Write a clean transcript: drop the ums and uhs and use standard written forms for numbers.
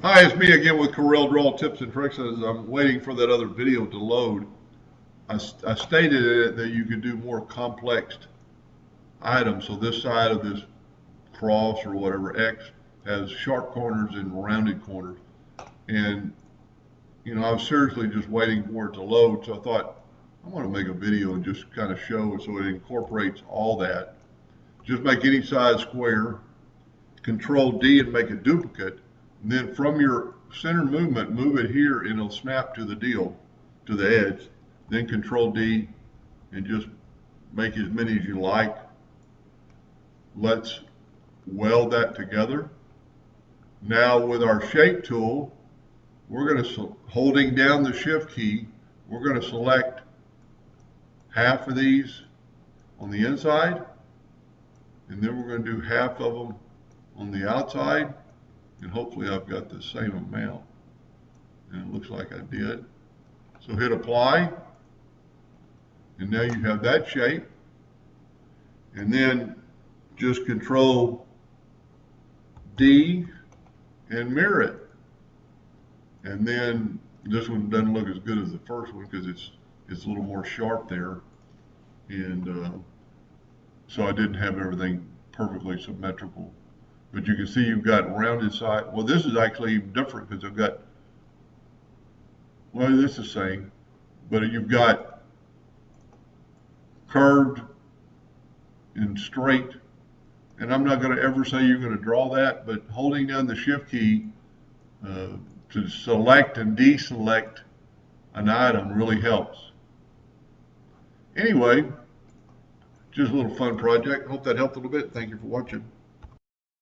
Hi, it's me again with Corel Draw Tips and Tricks. As I'm waiting for that other video to load, I stated in it that you could do more complex items. So this side of this cross or whatever X has sharp corners and rounded corners. And I was seriously just waiting for it to load. So I thought I want to make a video and just kind of show it so it incorporates all that. Just make any size square, Control D and make a duplicate. And then from your center movement, move it here and it'll snap to the deal, to the edge. Then Control D and just make as many as you like. Let's weld that together. Now with our shape tool, we're going to, holding down the shift key, we're going to select half of these on the inside, and then we're going to do half of them on the outside, and hopefully I've got the same amount, and it looks like I did. So hit apply, and now you have that shape, and then just Control D and mirror it. And then this one doesn't look as good as the first one because it's a little more sharp there, and so I didn't have everything perfectly symmetrical. But you can see you've got rounded side. Well, this is actually different because I've got, well, this is the same, but you've got curved and straight. And I'm not going to ever say you're going to draw that, but holding down the shift key to select and deselect an item really helps. Anyway, just a little fun project. Hope that helped a little bit. Thank you for watching.